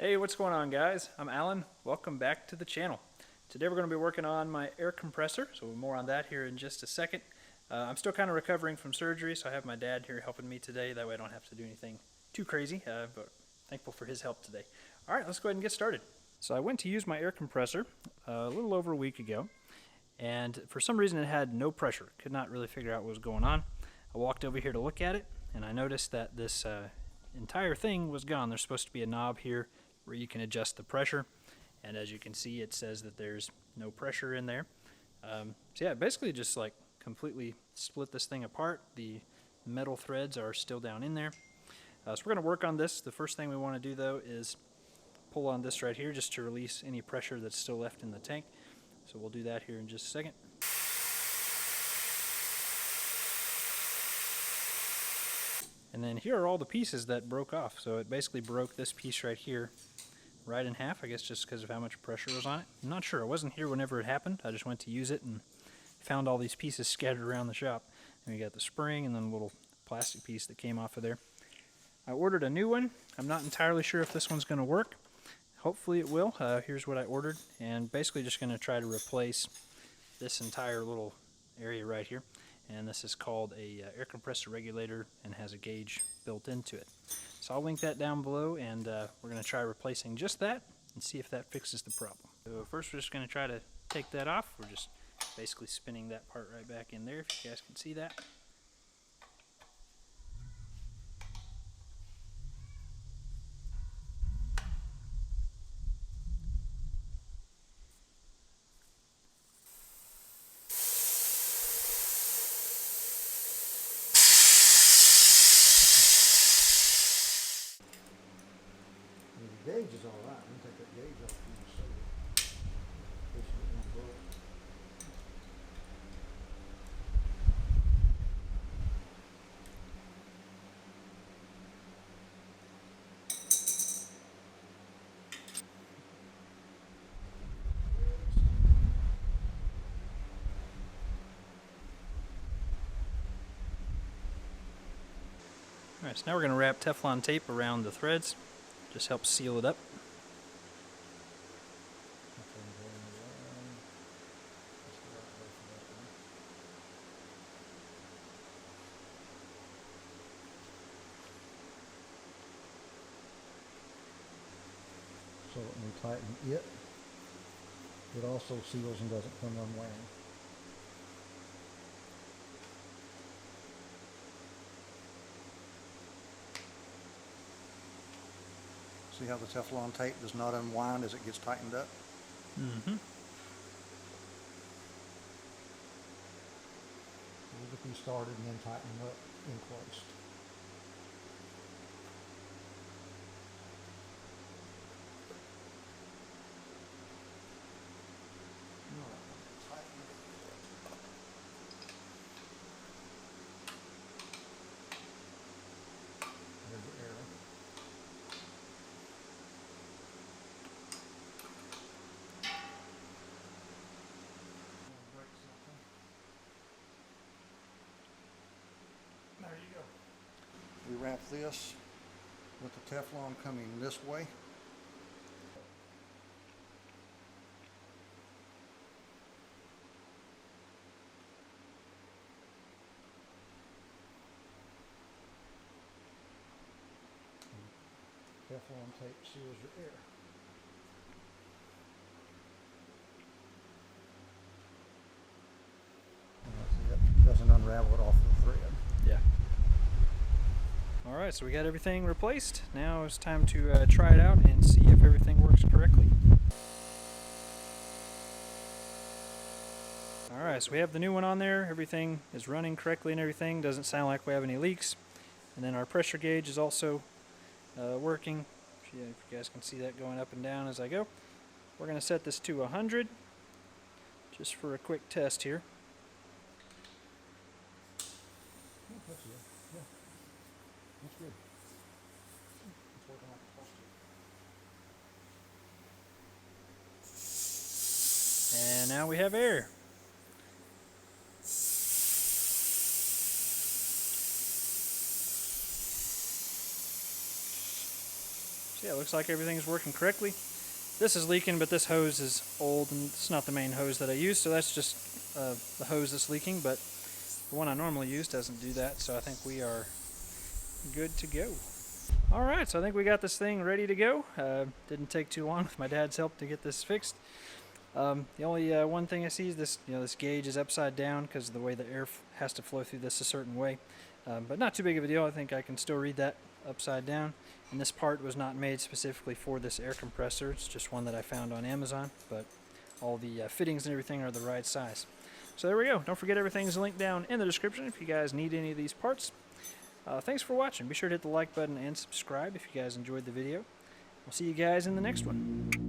Hey, what's going on, guys? I'm Alan. Welcome back to the channel. Today we're going to be working on my air compressor, so more on that here in just a second. I'm still kind of recovering from surgery, so I have my dad here helping me today. That way I don't have to do anything too crazy, but thankful for his help today. All right, let's go ahead and get started. So I went to use my air compressor a little over a week ago, and for some reason it had no pressure. Could not really figure out what was going on. I walked over here to look at it, and I noticed that this entire thing was gone. There's supposed to be a knob here where you can adjust the pressure, and as you can see it says that there's no pressure in there. So yeah, basically just like completely split this thing apart. The metal threads are still down in there. So we're going to work on this. The first thing we want to do though is pull on this right here just to release any pressure that's still left in the tank. So we'll do that here in just a second. And then here are all the pieces that broke off. So it basically broke this piece right here right in half, I guess just because of how much pressure was on it. I'm not sure. I wasn't here whenever it happened. I just went to use it and found all these pieces scattered around the shop. And we got the spring and then a little plastic piece that came off of there. I ordered a new one. I'm not entirely sure if this one's going to work. Hopefully it will. Here's what I ordered, and basically just going to try to replace this entire little area right here. And this is called a air compressor regulator and has a gauge built into it. So I'll link that down below, and we're going to try replacing just that and see if that fixes the problem. So first we're just going to try to take that off. We're just basically spinning that part right back in there, if you guys can see that. The gauge is all right. I'm going to take that gauge off in a second. This is one broke. Alright, so now we're going to wrap Teflon tape around the threads. Just helps seal it up. So when we tighten it, it also seals and doesn't come unwound. See how the Teflon tape does not unwind as it gets tightened up? Mm-hmm. We'll get these started and then tighten them up in place. There's the arrow. There you go. We wrap this with the Teflon coming this way. Teflon tape seals your air. And that's it. Doesn't unravel it off the thread. Yeah. Alright, so we got everything replaced. Now it's time to try it out and see if everything works correctly. Alright, so we have the new one on there. Everything is running correctly and everything. Doesn't sound like we have any leaks. And then our pressure gauge is also working. If you guys can see that going up and down as I go. We're going to set this to 100 just for a quick test here. That's good. Yeah. That's good. It's working like it's supposed to. And now we have air. So Yeah, it looks like everything's working correctly. This is leaking, but this hose is old and it's not the main hose that I use, so that's just the hose that's leaking, but the one I normally use doesn't do that, so I think we are good to go. Alright, so I think we got this thing ready to go. Didn't take too long with my dad's help to get this fixed. The only one thing I see is this, this gauge is upside down because of the way the air has to flow through this a certain way. But not too big of a deal. I think I can still read that upside down. And this part was not made specifically for this air compressor. It's just one that I found on Amazon, but all the fittings and everything are the right size. So there we go. Don't forget, everything's linked down in the description if you guys need any of these parts. Thanks for watching. Be sure to hit the like button and subscribe if you guys enjoyed the video. We'll see you guys in the next one.